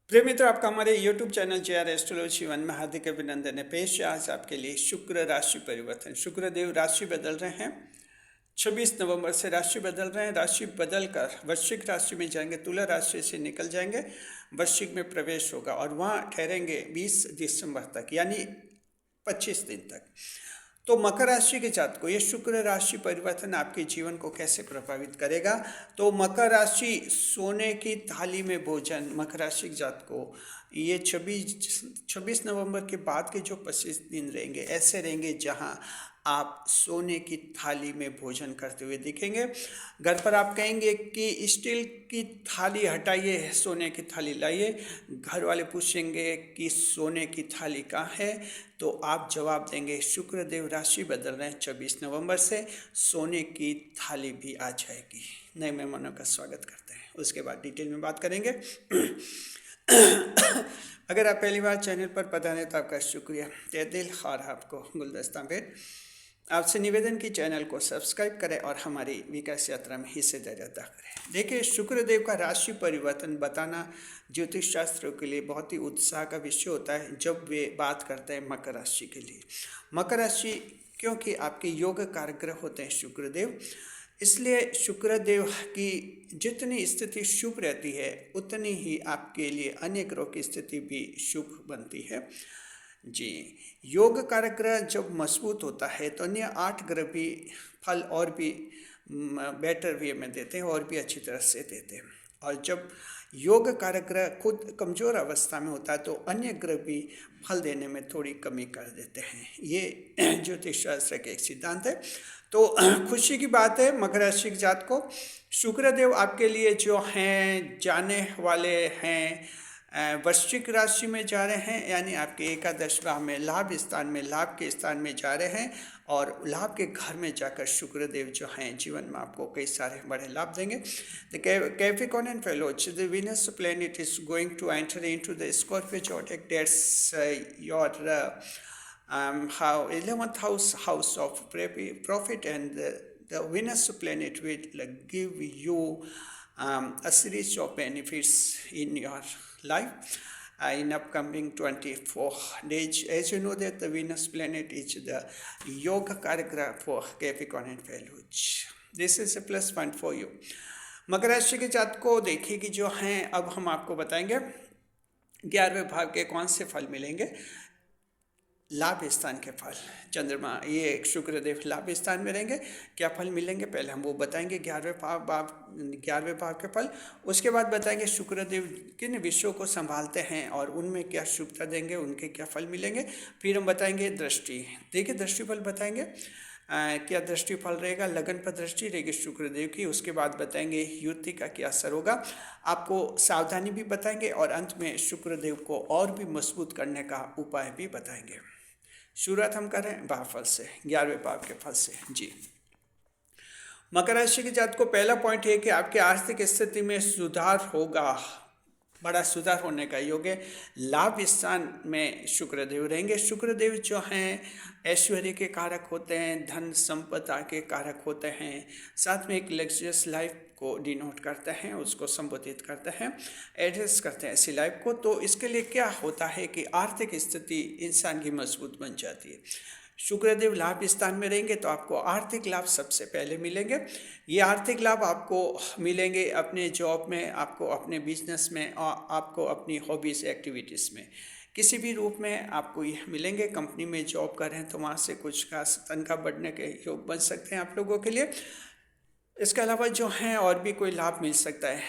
प्रिय मित्र, आपका हमारे YouTube channel J are astrology one में हार्दिक अभिनंदन है। पेश है आज आपके लिए शुक्र राशि परिवर्तन। शुक्र देव राशि बदल रहे हैं। 26 नवंबर से राशि बदल रहे हैं। राशि बदल कर वृश्चिक राशि में जाएंगे, तुला राशि से निकल जाएंगे, वृश्चिक में प्रवेश होगा और वहाँ ठहरेंगे 20 दिसंबर तक, यानी 25 दिन तक। तो मकर राशि के जातकों को ये शुक्र राशि परिवर्तन आपके जीवन को कैसे प्रभावित करेगा? तो मकर राशि सोने की थाली में भोजन। मकर राशि के जातकों को ये 26 नवंबर के बाद के जो 25 दिन रहेंगे ऐसे रहेंगे जहां आप सोने की थाली में भोजन करते हुए दिखेंगे। घर पर आप कहेंगे कि स्टील की थाली हटाइए, सोने की थाली लाइए। घर वाले पूछेंगे कि सोने की थाली कहाँ है, तो आप जवाब देंगे शुक्र देव राशि बदल रहे हैं, 26 नवंबर से सोने की थाली भी आ जाएगी। नए मेहमानों का स्वागत करते हैं, उसके बाद डिटेल में बात करेंगे। अगर आप पहली बार चैनल पर पधारे तो आपका शुक्रिया, तहे दिल और आपको गुलदस्ता भेंट। आपसे निवेदन की चैनल को सब्सक्राइब करें और हमारी विकास यात्रा में हिस्सेदारी अदा करें। देखिए, शुक्रदेव का राशि परिवर्तन बताना ज्योतिष शास्त्रों के लिए बहुत ही उत्साह का विषय होता है जब वे बात करते हैं मकर राशि के लिए। मकर राशि क्योंकि आपके योग कारक ग्रह होते हैं शुक्रदेव, इसलिए शुक्रदेव की जितनी स्थिति शुभ रहती है उतनी ही आपके लिए अन्य ग्रहों की स्थिति भी शुभ बनती है। जी, योग कारक ग्रह जब मजबूत होता है तो अन्य 8 ग्रह भी फल और भी बेटर वे में देते हैं और भी अच्छी तरह से देते हैं। और जब योग कारक ग्रह खुद कमज़ोर अवस्था में होता है तो अन्य ग्रह भी फल देने में थोड़ी कमी कर देते हैं। ये ज्योतिष शास्त्र का एक सिद्धांत है। तो खुशी की बात है मकर राशि के जात को, शुक्रदेव आपके लिए जो हैं जाने वाले हैं वृश्चिक राशि में जा रहे हैं, यानी आपके एकादश भाव में लाभ स्थान में, लाभ के स्थान में जा रहे हैं और लाभ के घर में जाकर शुक्रदेव जो हैं जीवन में आपको कई सारे बड़े लाभ देंगे। The Capricorn fellows, the Venus planet is going to enter into the Scorpio zodiac. That's your how 11th house of profit, and the Venus planet will give you a series of benefits in your life in upcoming 24 days. As you know that the Venus planet is the yoga kargra for Capricorn and Veluj. This is a plus point for you. मकर राशि के जातक को देखिए कि जो हैं अब हम आपको बताएंगे 11वें भाव के कौन से फल मिलेंगे। लाभ स्थान के फल, चंद्रमा ये शुक्रदेव लाभ स्थान में रहेंगे, क्या फल मिलेंगे पहले हम वो बताएंगे 11वें भाव के फल। उसके बाद बताएंगे शुक्रदेव किन विषयों को संभालते हैं और उनमें क्या शुभता देंगे, उनके क्या फल मिलेंगे। फिर हम बताएंगे दृष्टि, देखिए दृष्टिफल बताएंगे क्या दृष्टिफल रहेगा, लगन पर दृष्टि रहेगी शुक्रदेव की। उसके बाद बताएंगे युति का क्या असर होगा, आपको सावधानी भी बताएंगे और अंत में शुक्रदेव को और भी मजबूत करने का उपाय भी बताएंगे। शुरुआत हम करें भावफल से, 11वें भाव के फल से। जी, मकर राशि के जातक को पहला पॉइंट है कि आपकी आर्थिक स्थिति में सुधार होगा, बड़ा सुधार होने का योग है। लाभ स्थान में शुक्रदेव रहेंगे। शुक्रदेव जो हैं ऐश्वर्य के कारक होते हैं, धन संपदा के कारक होते हैं, साथ में एक लग्जरियस लाइफ को डिनोट करते हैं, उसको संबोधित करते हैं, एड्रेस करते हैं ऐसी लाइफ को। तो इसके लिए क्या होता है कि आर्थिक स्थिति इंसान की मजबूत बन जाती है। शुक्रदेव लाभ स्थान में रहेंगे तो आपको आर्थिक लाभ सबसे पहले मिलेंगे। ये आर्थिक लाभ आपको मिलेंगे अपने जॉब में, आपको अपने बिजनेस में, और आपको अपनी हॉबीज़ एक्टिविटीज़ में, किसी भी रूप में आपको ये मिलेंगे। कंपनी में जॉब कर रहे हैं तो वहाँ से कुछ खास तनख्वाह बढ़ने के योग बन सकते हैं आप लोगों के लिए। इसके अलावा जो हैं और भी कोई लाभ मिल सकता है,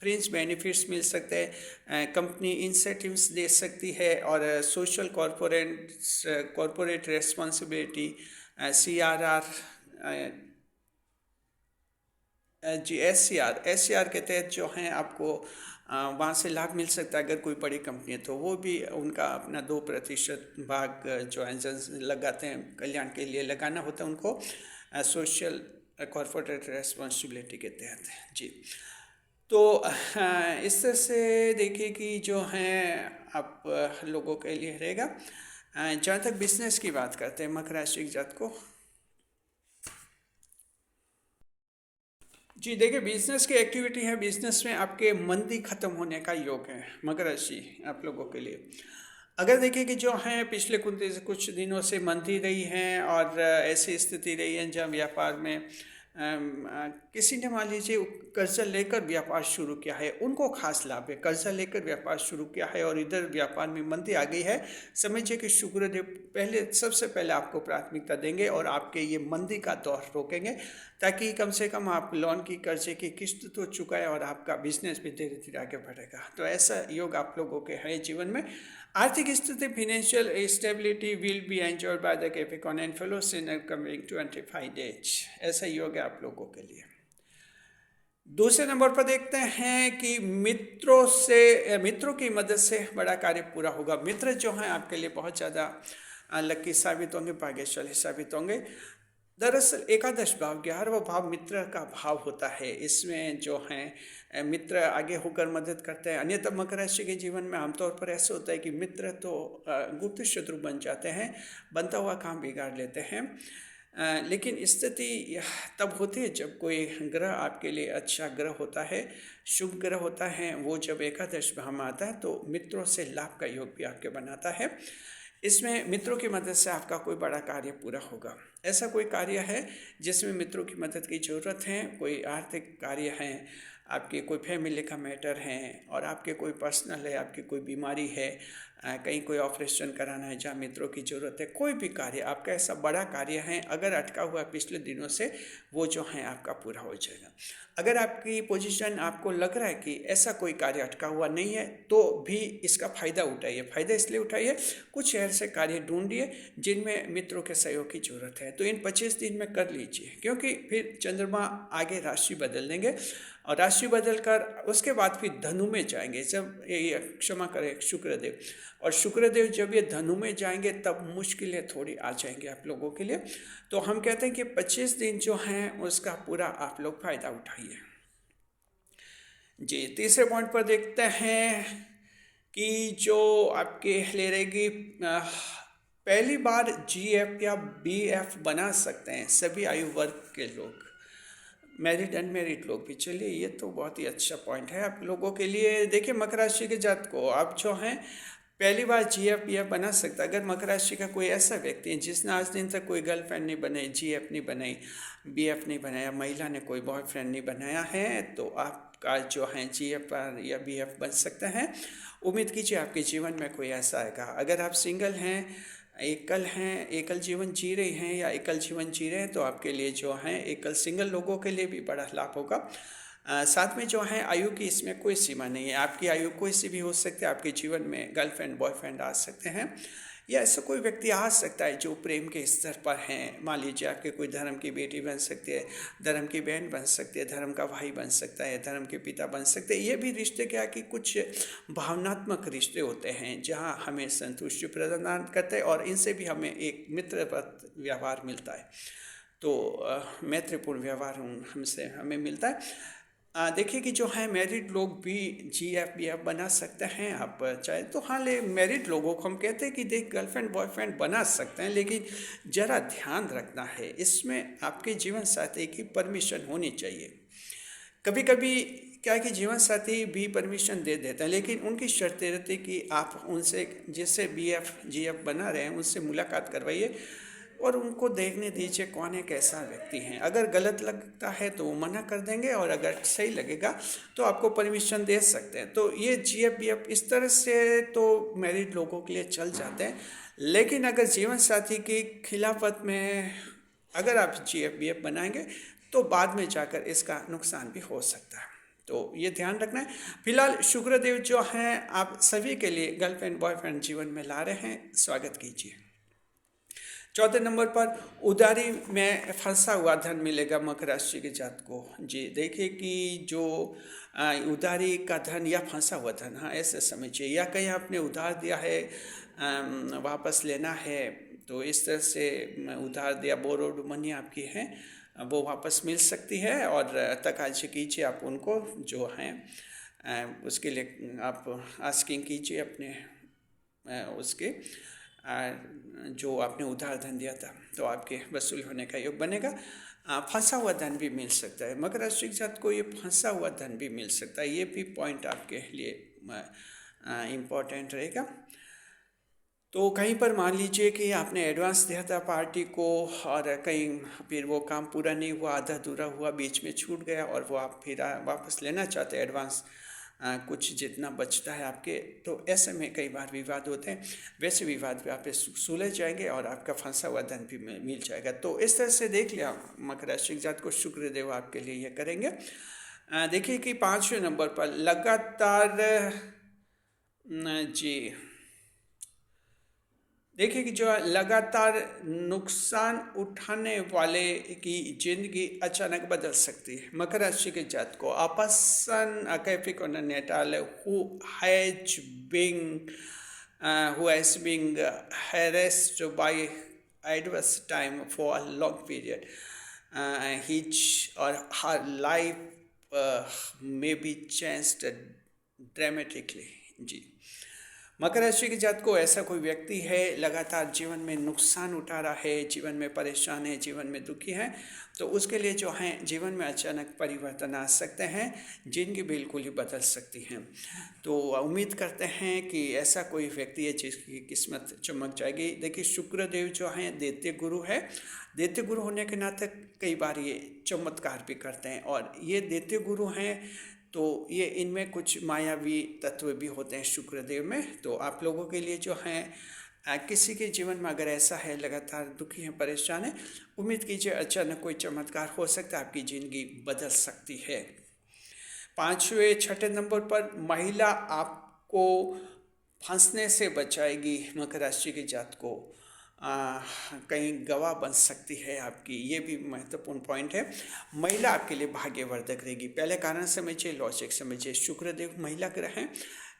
फ्रिंज बेनिफिट्स मिल सकते हैं, कंपनी इंसेंटिव्स दे सकती है और सोशल कॉरपोरेट रेस्पॉन्सिबिलिटी CRR जी SCR के तहत जो हैं आपको वहाँ से लाभ मिल सकता है। अगर कोई बड़ी कंपनी है तो वो भी उनका अपना 2% भाग जो है लगाते हैं, कल्याण के लिए लगाना होता है उनको सोशल कॉरपोरेट रेस्पॉन्सिबिलिटी के तहत। जी, तो इस तरह से देखिए कि जो हैं आप लोगों के लिए रहेगा। जहाँ तक बिजनेस की बात करते हैं मकर राशि के जातक को, जी देखिए, बिजनेस की एक्टिविटी है, बिजनेस में आपके मंदी खत्म होने का योग है मकर राशि आप लोगों के लिए। अगर देखिए कि जो है पिछले कुछ दिनों से मंदी रही हैं और ऐसी स्थिति रही है जब व्यापार में किसी ने मान लीजिए कर्जा लेकर व्यापार शुरू किया है, उनको खास लाभ है। कर्जा लेकर व्यापार शुरू किया है और इधर व्यापार में मंदी आ गई है, समझिए कि शुक्रदेव पहले सबसे पहले आपको प्राथमिकता देंगे और आपके ये मंदी का दौर रोकेंगे, ताकि कम से कम आप लोन की कर्जे की किस्त तो चुकाए और आपका बिजनेस भी धीरे धीरे आगे बढ़ेगा। तो ऐसा योग आप लोगों के है जीवन में। आर्थिक स्थिति financial stability will be enjoyed by the Capricorn and fellows in coming 25 days. ऐसा योग है आप लोगों के लिए। दूसरे नंबर पर देखते हैं कि मित्रों की मदद से बड़ा कार्य पूरा होगा। मित्र जो हैं आपके लिए बहुत ज़्यादा लकी साबित होंगे, भाग्यशाली साबित होंगे। दरअसल एकादश भाव 11वां भाव मित्र का भाव होता है। इसमें जो हैं मित्र आगे होकर मदद करते हैं। अन्यथा मकर राशि के जीवन में आमतौर पर ऐसा होता है कि मित्र तो गुप्त शत्रु बन जाते हैं, बनता हुआ काम बिगाड़ लेते हैं। लेकिन स्थिति तब होती है जब कोई ग्रह आपके लिए अच्छा ग्रह होता है, शुभ ग्रह होता है, वो जब एकादश भाव में आता है तो मित्रों से लाभ का योग भी आपके बनाता है। इसमें मित्रों की मदद से आपका कोई बड़ा कार्य पूरा होगा। ऐसा कोई कार्य है जिसमें मित्रों की मदद की ज़रूरत है, कोई आर्थिक कार्य है, आपके कोई फैमिली का मैटर है और आपके कोई पर्सनल है, आपकी कोई बीमारी है, कहीं कोई ऑपरेशन कराना है जहाँ मित्रों की ज़रूरत है, कोई भी कार्य आपका ऐसा बड़ा कार्य है अगर अटका हुआ पिछले दिनों से, वो जो है आपका पूरा हो जाएगा। अगर आपकी पोजीशन आपको लग रहा है कि ऐसा कोई कार्य अटका हुआ नहीं है तो भी इसका फ़ायदा उठाइए। फ़ायदा इसलिए उठाइए, कुछ ऐसे कार्य ढूंढिए जिनमें मित्रों के सहयोग की ज़रूरत है, तो इन 25 दिन में कर लीजिए, क्योंकि फिर चंद्रमा आगे राशि बदल देंगे और राशि बदल कर उसके बाद फिर धनु में जाएंगे। जब ये क्षमा करें शुक्रदेव, और शुक्रदेव जब ये धनु में जाएंगे तब मुश्किलें थोड़ी आ जाएंगी आप लोगों के लिए। तो हम कहते हैं कि 25 दिन जो हैं उसका पूरा आप लोग फ़ायदा उठाइए। जी तीसरे पॉइंट पर देखते हैं कि जो आपके ले रहेगी पहली बार जीएफ या बीएफ बना सकते हैं सभी आयु वर्ग के लोग, मैरिड अनमैरिड लोग भी। चलिए ये तो बहुत ही अच्छा पॉइंट है आप लोगों के लिए। देखिए मकर राशि के जात को आप जो हैं पहली बार जीएफ बीएफ बना सकता है। अगर मकर राशि का कोई ऐसा व्यक्ति है जिसने आज दिन तक कोई गर्लफ्रेंड नहीं बनाई, जीएफ नहीं बनाई, बीएफ नहीं बनाया, महिला ने कोई बॉयफ्रेंड नहीं बनाया है, तो आपका जो है जीएफ या बीएफ बन सकते हैं। उम्मीद कीजिए आपके जीवन में कोई ऐसा आएगा। अगर आप सिंगल हैं, एकल जीवन जी रहे हैं या एकल जीवन जी रहे हैं, तो आपके लिए जो है एकल सिंगल लोगों के लिए भी बड़ा लाभ होगा। साथ में जो है आयु की इसमें कोई सीमा नहीं है, आपकी आयु कोई सी भी हो सकती है। आपके जीवन में गर्लफ्रेंड बॉयफ्रेंड आ सकते हैं या ऐसा कोई व्यक्ति आ सकता है जो प्रेम के स्तर पर हैं। मान लीजिए आपके कोई धर्म की बेटी बन सकती है, धर्म की बहन बन सकती है, धर्म का भाई बन सकता है, धर्म के पिता बन सकते हैं। ये भी रिश्ते क्या कि कुछ भावनात्मक रिश्ते होते हैं जहाँ हमें संतुष्टि प्रदान करते हैं और इनसे भी हमें एक मित्रवत व्यवहार मिलता है। तो मैत्रीपूर्ण व्यवहार हमसे हमें मिलता है। देखिए कि जो है मैरिड लोग भी जीएफ बीएफ बना सकते हैं आप चाहे तो। हाँ ले मैरिड लोगों को हम कहते हैं कि देख गर्लफ्रेंड बॉयफ्रेंड बना सकते हैं, लेकिन ज़रा ध्यान रखना है, इसमें आपके जीवन साथी की परमिशन होनी चाहिए। कभी कभी क्या है कि जीवन साथी भी परमिशन दे देते हैं, लेकिन उनकी शर्त रहती है कि आप उनसे जिससे बीएफ जीएफ बना रहे हैं उनसे मुलाकात करवाइए और उनको देखने दीजिए कौन है कैसा व्यक्ति है। अगर गलत लगता है तो वो मना कर देंगे और अगर सही लगेगा तो आपको परमिशन दे सकते हैं। तो ये जीएफ बीएफ इस तरह से तो मैरिड लोगों के लिए चल जाते हैं, लेकिन अगर जीवन साथी की खिलाफत में अगर आप जीएफ बीएफ बनाएंगे तो बाद में जाकर इसका नुकसान भी हो सकता है। तो ये ध्यान रखना है। फिलहाल शुक्रदेव जो हैं आप सभी के लिए गर्लफ्रेंड बॉयफ्रेंड जीवन में ला रहे हैं, स्वागत कीजिए। चौथे नंबर पर उधारी में फंसा हुआ धन मिलेगा मकर राशि के जात को। जी देखिए कि जो उधारी का धन या फंसा हुआ धन, हाँ ऐसे समझिए, या कहीं आपने उधार दिया है वापस लेना है, तो इस तरह से उधार दिया बोरोड मनी आपकी है वो वापस मिल सकती है। और तकाजी कीजिए आप उनको जो हैं उसके लिए आप आस्किंग कीजिए अपने उसके जो आपने उधार धन दिया था, तो आपके वसूल होने का योग बनेगा। फंसा हुआ धन भी मिल सकता है। मकर राशि के साथ को ये फंसा हुआ धन भी मिल सकता है, ये भी पॉइंट आपके लिए इम्पोर्टेंट रहेगा। तो कहीं पर मान लीजिए कि आपने एडवांस दिया था पार्टी को और कहीं फिर वो काम पूरा नहीं हुआ, आधा अधूरा हुआ, बीच में छूट गया और वो आप फिर वापस लेना चाहते हैं एडवांस कुछ जितना बचता है आपके, तो ऐसे में कई बार विवाद होते हैं। वैसे विवाद भी आप सुलझ जाएंगे और आपका फंसा हुआ धन भी मिल जाएगा। तो इस तरह से देख लिया मकर राशि के जात को शुक्रदेव आपके लिए ये करेंगे। देखिए कि 5वें नंबर पर लगातार जी देखिए कि जो लगातार नुकसान उठाने वाले की जिंदगी अचानक बदल सकती है। मकर राशि के जात को a person, a Capricorn natal who has been harassed by adverse time for a long period, his or her life may be changed dramatically। जी, मकर राशि के जात को ऐसा कोई व्यक्ति है लगातार जीवन में नुकसान उठा रहा है, जीवन में परेशान है, जीवन में दुखी है, तो उसके लिए जो है जीवन में अचानक परिवर्तन आ सकते हैं, जिनकी बिल्कुल ही बदल सकती हैं। तो उम्मीद करते हैं कि ऐसा कोई व्यक्ति है जिसकी किस्मत चमक जाएगी। देखिए शुक्रदेव जो हैं दैत्य गुरु है, दैत्य गुरु होने के नाते कई बार ये चमत्कार भी करते हैं, और ये दैत्य गुरु हैं तो ये इनमें कुछ मायावी तत्व भी होते हैं शुक्रदेव में। तो आप लोगों के लिए जो हैं किसी के जीवन में अगर ऐसा है लगातार दुखी है, परेशान है, उम्मीद कीजिए अचानक कोई चमत्कार हो सकता है, आपकी ज़िंदगी बदल सकती है। 6 नंबर पर महिला आपको फंसने से बचाएगी। मकर राशि के जात को कहीं गवाह बन सकती है आपकी, ये भी महत्वपूर्ण पॉइंट है। महिला आपके लिए भाग्यवर्धक रहेगी। पहले कारण समझिए, लॉजिक समझिए, शुक्रदेव महिला ग्रह हैं,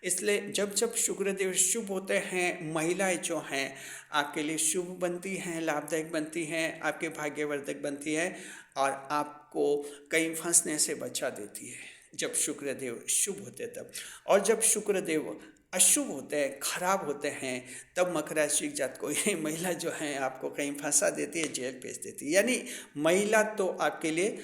इसलिए जब जब शुक्रदेव शुभ होते हैं, महिलाएं जो हैं आपके लिए शुभ बनती हैं, लाभदायक बनती हैं, आपके भाग्यवर्धक बनती है और आपको कहीं फंसने से बचा देती है जब शुक्रदेव शुभ होते तब। और जब शुक्रदेव अशुभ होते हैं, खराब होते हैं, तब मकर राशि जात को ये महिला जो है आपको कहीं फंसा देती है, जेल भेज देती है। यानी महिला तो आपके लिए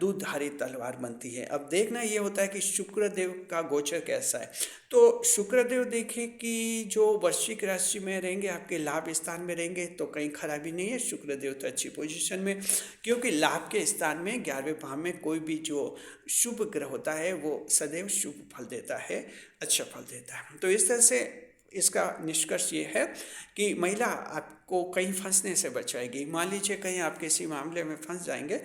दूधारी तलवार बनती है। अब देखना ये होता है कि शुक्रदेव का गोचर कैसा है। तो शुक्रदेव देखिए कि जो वृश्चिक राशि में रहेंगे, आपके लाभ स्थान में रहेंगे, तो कहीं खराबी नहीं है। शुक्रदेव तो अच्छी पोजीशन में, क्योंकि लाभ के स्थान में 11वें भाव में कोई भी जो शुभ ग्रह होता है वो सदैव शुभ फल देता है, अच्छा फल देता है। तो इस तरह से इसका निष्कर्ष ये है कि महिला आपको कहीं फंसने से बचाएगी। मान लीजिए कहीं आप किसी मामले में फंस जाएंगे,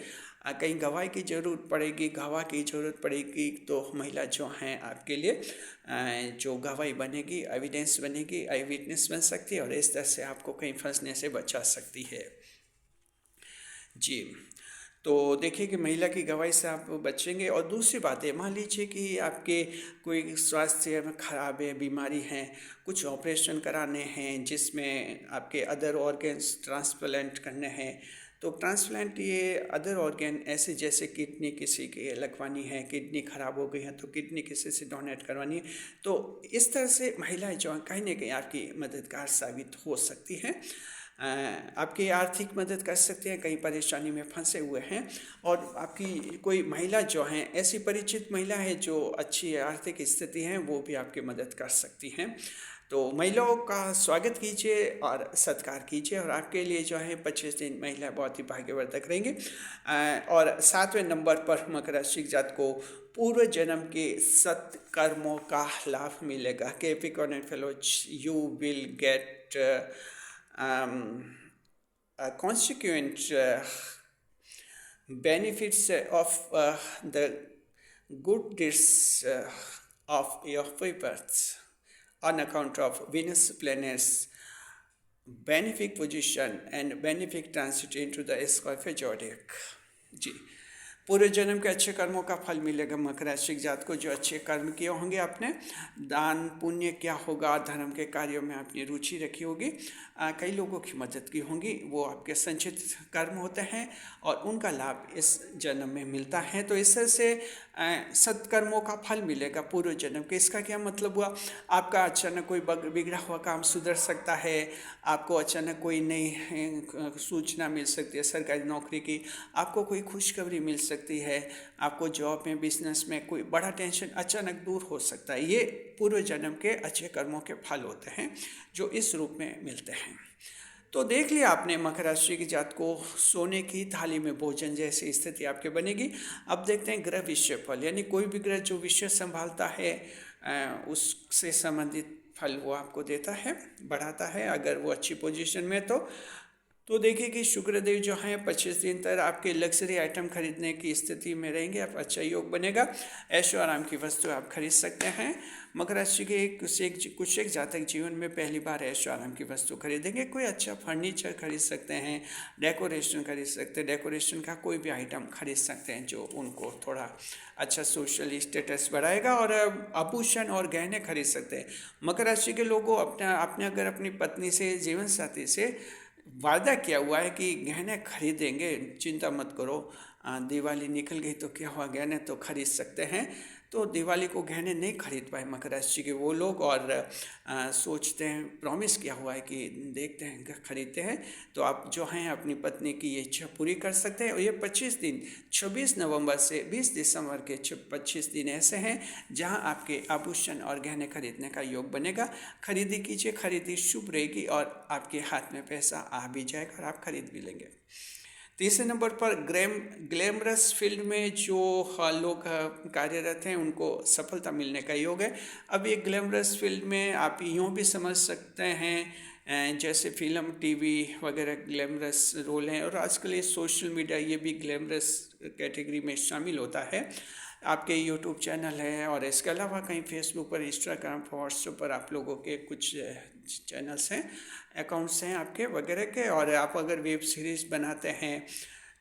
कहीं गवाही की ज़रूरत पड़ेगी, गवाह की ज़रूरत पड़ेगी, तो महिला जो हैं आपके लिए जो गवाही बनेगी, एविडेंस बनेगी, आई विटनेस बन सकती है और इस तरह से आपको कहीं फंसने से बचा सकती है। जी, तो देखिए कि महिला की गवाही से आप बचेंगे। और दूसरी बात है, मान लीजिए कि आपके कोई स्वास्थ्य में खराब है, बीमारी है, कुछ ऑपरेशन कराने हैं जिसमें आपके अदर ऑर्गन्स ट्रांसप्लांट करने हैं, तो ट्रांसप्लांट ये अदर ऑर्गन ऐसे जैसे किडनी किसी की लगवानी है, किडनी खराब हो गई है तो किडनी किसी से डोनेट करवानी है, तो इस तरह से महिलाएं जो कहीं ना कहीं आपकी मददगार साबित हो सकती हैं, आपकी आर्थिक मदद कर सकते हैं, कहीं परेशानी में फंसे हुए हैं। और आपकी कोई महिला जो हैं, ऐसी परिचित महिला है जो अच्छी आर्थिक स्थिति हैं, वो भी आपकी मदद कर सकती हैं। तो महिलाओं का स्वागत कीजिए और सत्कार कीजिए, और आपके लिए जो है 25 दिन महिला बहुत ही भाग्यवर्धक रहेंगे। और 7वें नंबर पर मकर राशि जात को पूर्व जन्म के सत्कर्मों का लाभ मिलेगा। Capricorn fellows, you will get consequent benefits of the good deeds of your rebirth on account of Venus planets benefic position and benefic transit into the Scorpio zodiac। जी, पूरे जन्म के अच्छे कर्मों का फल मिलेगा मकर राशि जात को। जो अच्छे कर्म किए होंगे आपने, दान पुण्य क्या होगा, धर्म के कार्यों में अपनी रुचि रखी होगी, कई लोगों की मदद की होंगी, वो आपके संचित कर्म होते हैं और उनका लाभ इस जन्म में मिलता है। तो इस तरह से सत्कर्मों का फल मिलेगा पूर्व जन्म के। इसका क्या मतलब हुआ, आपका अचानक कोई बिगड़ा हुआ काम सुधर सकता है, आपको अचानक कोई नई सूचना मिल सकती है सरकारी नौकरी की, आपको कोई खुशखबरी मिल सकती है, आपको जॉब में बिजनेस में कोई बड़ा टेंशन अचानक दूर हो सकता है। ये पूर्व जन्म के अच्छे कर्मों के फल होते हैं जो इस रूप में मिलते हैं। तो देख लिया आपने मकर राशि की जात को, सोने की थाली में भोजन जैसी स्थिति आपके बनेगी। अब देखते हैं ग्रह विषय फल, यानी कोई भी ग्रह जो विषय संभालता है उससे संबंधित फल वो आपको देता है, बढ़ाता है। अगर वो अच्छी पोजीशन में तो देखिए कि शुक्रदेव जो हैं 25 दिन तक आपके लग्जरी आइटम खरीदने की स्थिति में रहेंगे। आप अच्छा योग बनेगा, ऐशो आराम की वस्तु आप खरीद सकते हैं। मकर राशि के कुछ एक जातक जीवन में पहली बार ऐशो आराम की वस्तु खरीदेंगे। कोई अच्छा फर्नीचर खरीद सकते हैं, डेकोरेशन खरीद सकते हैं, डेकोरेशन का कोई भी आइटम खरीद सकते हैं जो उनको थोड़ा अच्छा सोशल स्टेटस बढ़ाएगा। और आभूषण और गहने खरीद सकते हैं। मकर राशि के लोगों आपने अगर अपनी पत्नी से, जीवन साथी से वादा किया हुआ है कि गहने खरीदेंगे, चिंता मत करो, दिवाली निकल गई तो क्या हुआ, गहने तो खरीद सकते हैं। तो दिवाली को गहने नहीं खरीद पाए मकर राशि के वो लोग, और सोचते हैं, प्रॉमिस किया हुआ है कि देखते हैं खरीदते हैं। तो आप जो हैं अपनी पत्नी की ये इच्छा पूरी कर सकते हैं। और ये 25 दिन 26 नवंबर से 20 दिसंबर के 25 दिन ऐसे हैं जहां आपके आभूषण और गहने खरीदने का योग बनेगा। खरीदी कीजिए, खरीदी शुभ रहेगी और आपके हाथ में पैसा आ भी जाएगा और आप खरीद भी लेंगे। तीसरे नंबर पर ग्लैमरस फील्ड में जो लोग कार्यरत हैं उनको सफलता मिलने का योग है। अब ये ग्लैमरस फील्ड में आप यूँ भी समझ सकते हैं जैसे फिल्म, टीवी वगैरह ग्लैमरस रोल हैं, और आजकल ये सोशल मीडिया ये भी ग्लैमरस कैटेगरी में शामिल होता है। आपके यूट्यूब चैनल है और इसके अलावा कहीं फेसबुक पर, इंस्टाग्राम, व्हाट्सएप पर आप लोगों के कुछ चैनल्स हैं, अकाउंट्स हैं आपके वगैरह के, और आप अगर वेब सीरीज़ बनाते हैं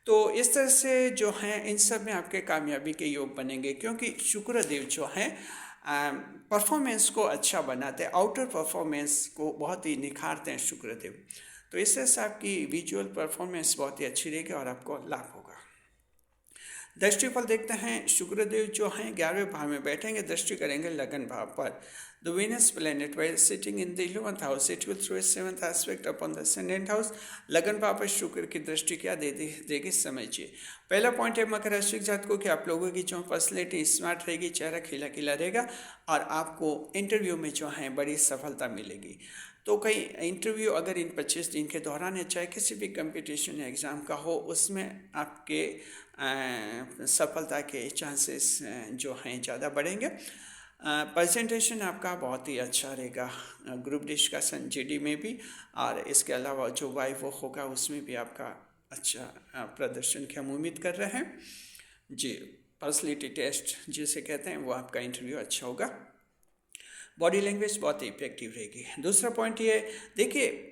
तो इस तरह से जो हैं इन सब में आपके कामयाबी के योग बनेंगे। क्योंकि शुक्रदेव जो हैं परफॉर्मेंस को अच्छा बनाते हैं, आउटर परफॉर्मेंस को बहुत ही निखारते हैं शुक्रदेव। तो इस तरह से आपकी विजुअल परफॉर्मेंस बहुत ही अच्छी रहेगी और आपको लाभ होगा। दृष्टिफल देखते हैं, शुक्रदेव जो हैं 11वें भाव में बैठेंगे, दृष्टि करेंगे लगन भाव पर। The Venus planet while sitting in the 11th house, it will throw its 7th aspect upon the ascendant house. लगन भाव पर शुक्र की दृष्टि क्या देगी समझिए। पहला पॉइंट है मकर राशि के जातकों की आप लोगों की जो पर्सनैलिटी स्मार्ट रहेगी, चेहरा खिला खिला रहेगा और आपको इंटरव्यू में जो है बड़ी सफलता मिलेगी। तो कई इंटरव्यू अगर इन 25 दिन के दौरान है, चाहे किसी भी कंपटीशन या एग्ज़ाम का हो, उसमें आपके सफलता के चांसेस जो हैं ज़्यादा बढ़ेंगे। प्रेजेंटेशन आपका बहुत ही अच्छा रहेगा ग्रुप डिस्कशन जीडी में भी, और इसके अलावा जो वाइवा होगा उसमें भी आपका अच्छा प्रदर्शन की हम उम्मीद कर रहे हैं जी। पर्सनैलिटी टेस्ट जिसे कहते हैं वो आपका इंटरव्यू अच्छा होगा। बॉडी लैंग्वेज बहुत इफेक्टिव रहेगी। दूसरा पॉइंट ये देखिए,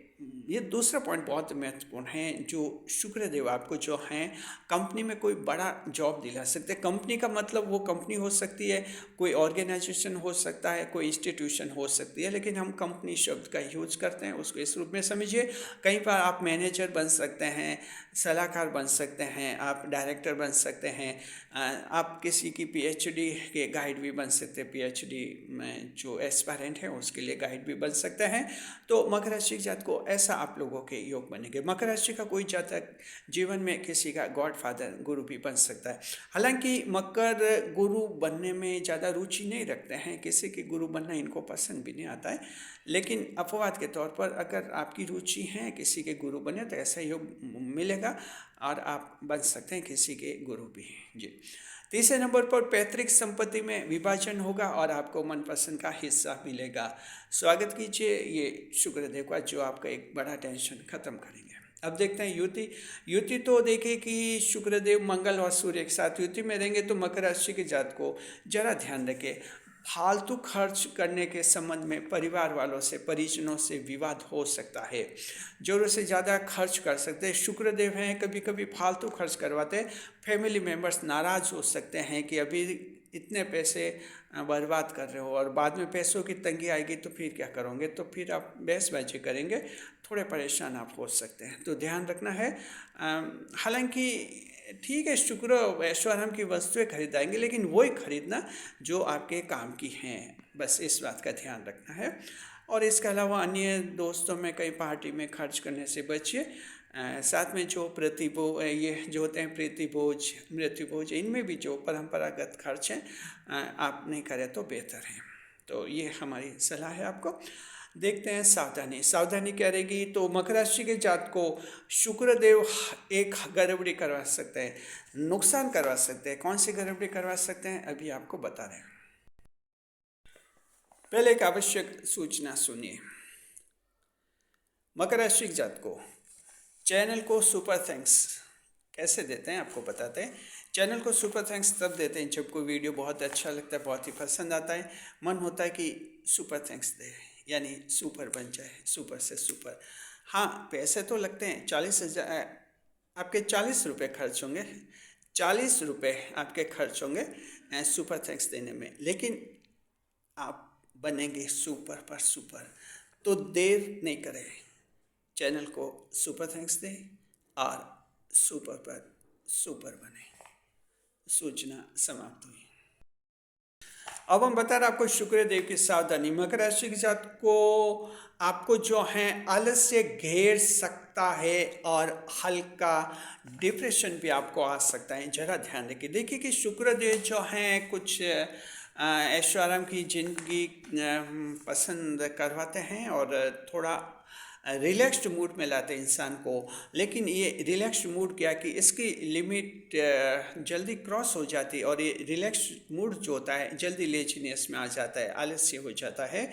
ये दूसरा पॉइंट बहुत महत्वपूर्ण है, जो शुक्रदेव आपको जो हैं कंपनी में कोई बड़ा जॉब दिला सकते हैं। कंपनी का मतलब वो कंपनी हो सकती है, कोई ऑर्गेनाइजेशन हो सकता है, कोई इंस्टीट्यूशन हो सकती है, लेकिन हम कंपनी शब्द का यूज करते हैं, उसको इस रूप में समझिए। कहीं पर आप मैनेजर बन सकते हैं, सलाहकार बन सकते हैं, आप डायरेक्टर बन सकते हैं, आप किसी की पीएचडी के गाइड भी बन सकते हैं, पीएचडी में जो एस्पायरेंट है उसके लिए गाइड भी बन सकते हैं। तो मकर राशि के जातकों ऐसा आप लोगों के योग बनेंगे। मकर राशि का कोई जातक जीवन में किसी का गॉड फादर, गुरु भी बन सकता है। हालांकि मकर गुरु बनने में ज़्यादा रुचि नहीं रखते हैं, किसी के गुरु बनना इनको पसंद भी नहीं आता है, लेकिन अपवाद के तौर पर अगर आपकी रुचि है किसी के गुरु बने तो ऐसा योग मिलेगा और आप बन सकते हैं किसी के गुरु भी जी। तीसरे नंबर पर पैतृक संपत्ति में विभाजन होगा और आपको मनपसंद का हिस्सा मिलेगा। स्वागत कीजिए ये शुक्रदेव का जो आपका एक बड़ा टेंशन खत्म करेंगे। अब देखते हैं युति तो देखिए कि शुक्रदेव मंगल और सूर्य के साथ युति में रहेंगे, तो मकर राशि के जात को जरा ध्यान रखें, फालतू खर्च करने के संबंध में परिवार वालों से, परिजनों से विवाद हो सकता है, ज़रूरत से ज़्यादा खर्च कर सकते हैं। शुक्रदेव हैं, कभी कभी फालतू खर्च करवाते हैं, फैमिली मेम्बर्स नाराज़ हो सकते हैं कि अभी इतने पैसे बर्बाद कर रहे हो और बाद में पैसों की तंगी आएगी तो फिर क्या करोगे, तो फिर आप बहसबाजी करेंगे, थोड़े परेशान आप हो सकते हैं। तो ध्यान रखना है। हालांकि ठीक है, शुक्र ऐशो आराम की वस्तुएं खरीदाएंगे, लेकिन वही खरीदना जो आपके काम की हैं, बस इस बात का ध्यान रखना है। और इसके अलावा अन्य दोस्तों में कई पार्टी में खर्च करने से बचिए। साथ में जो ये जो होते हैं प्रीतिभोज, मृत्युभोज, इनमें भी जो परंपरागत खर्च हैं आप नहीं करें तो बेहतर है। तो ये हमारी सलाह है आपको। देखते हैं सावधानी। सावधानी क्या रहेगी, तो मकर राशि के जात को शुक्रदेव एक गड़बड़ी करवा सकते हैं, नुकसान करवा सकते हैं। कौन सी गड़बड़ी करवा सकते हैं अभी आपको बता रहे हैं। पहले एक आवश्यक सूचना सुनिए। मकर राशि के जात को चैनल को सुपर थैंक्स कैसे देते हैं आपको बताते हैं। चैनल को सुपर थैंक्स तब देते हैं जब कोई वीडियो बहुत अच्छा लगता है, बहुत ही पसंद आता है, मन होता है कि सुपर थैंक्स दे, यानी सुपर बन जाए, सुपर से सुपर। हाँ, पैसे तो लगते हैं, 40,000 आपके 40 रुपये खर्च होंगे, 40 रुपये आपके खर्च होंगे सुपर थैंक्स देने में, लेकिन आप बनेंगे सुपर पर सुपर। तो देर नहीं करें, चैनल को सुपर थैंक्स दें और सुपर पर सुपर बने। सूचना समाप्त हुई। अब हम बता रहे आपको शुक्रदेव की सावधानी। मकर राशि के साथ को आपको जो है आलस्य घेर सकता है और हल्का डिप्रेशन भी आपको आ सकता है, जरा ध्यान रखिए। देखिए कि शुक्रदेव जो हैं कुछ ऐशो आराम की जिंदगी पसंद करवाते हैं और थोड़ा रिलैक्स्ड मूड में लाते हैं इंसान को, लेकिन ये रिलैक्स्ड मूड क्या कि इसकी लिमिट जल्दी क्रॉस हो जाती है और ये रिलैक्स्ड मूड जो होता है जल्दी लेजीनेस में आ जाता है, आलस्य हो जाता है।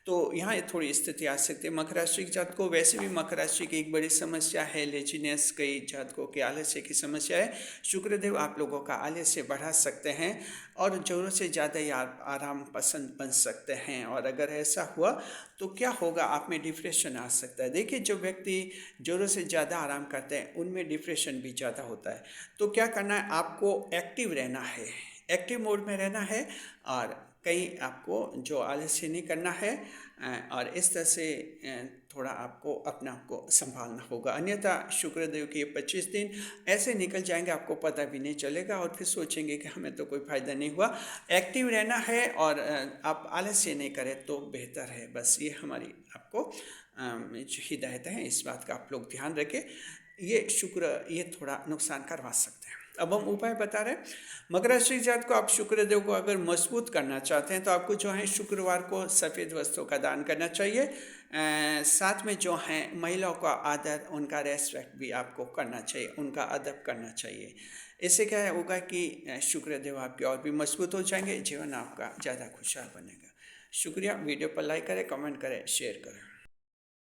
तो यहाँ थोड़ी स्थिति आ सकती है। मकर राशि के जातकों, वैसे भी मकर राशि की एक बड़ी समस्या है लेजीनेस, कई जातकों के आलस्य की समस्या है। शुक्रदेव आप लोगों का आलस्य बढ़ा सकते हैं और ज़रूरत से ज़्यादा ही आराम पसंद बन सकते हैं, और अगर ऐसा हुआ तो क्या होगा, आप में डिप्रेशन आ सकता है। देखिए, जो व्यक्ति ज़रूरत से ज़्यादा आराम करते हैं उनमें डिप्रेशन भी ज़्यादा होता है। तो क्या करना है, आपको एक्टिव रहना है, एक्टिव मोड में रहना है और कहीं आपको जो आलस्य नहीं करना है, और इस तरह से थोड़ा आपको अपना को संभालना होगा। अन्यथा शुक्रदेव के 25 दिन ऐसे निकल जाएंगे, आपको पता भी नहीं चलेगा और फिर सोचेंगे कि हमें तो कोई फ़ायदा नहीं हुआ। एक्टिव रहना है और आप आलस्य नहीं करें तो बेहतर है। बस ये हमारी आपको जो हिदायत है, इस बात का आप लोग ध्यान रखें। ये थोड़ा नुकसान करवा सकते हैं। अब हम उपाय बता रहे हैं। मकर राशि जात को आप शुक्रदेव को अगर मजबूत करना चाहते हैं तो आपको जो है शुक्रवार को सफ़ेद वस्त्रों का दान करना चाहिए। साथ में जो है महिलाओं का आदर, उनका रेस्पेक्ट भी आपको करना चाहिए, उनका अदब करना चाहिए। इससे क्या होगा कि शुक्रदेव आपके और भी मजबूत हो जाएंगे, जीवन आपका ज़्यादा खुशहाल बनेगा। शुक्रिया। वीडियो पर लाइक करें, कमेंट करें, शेयर करें।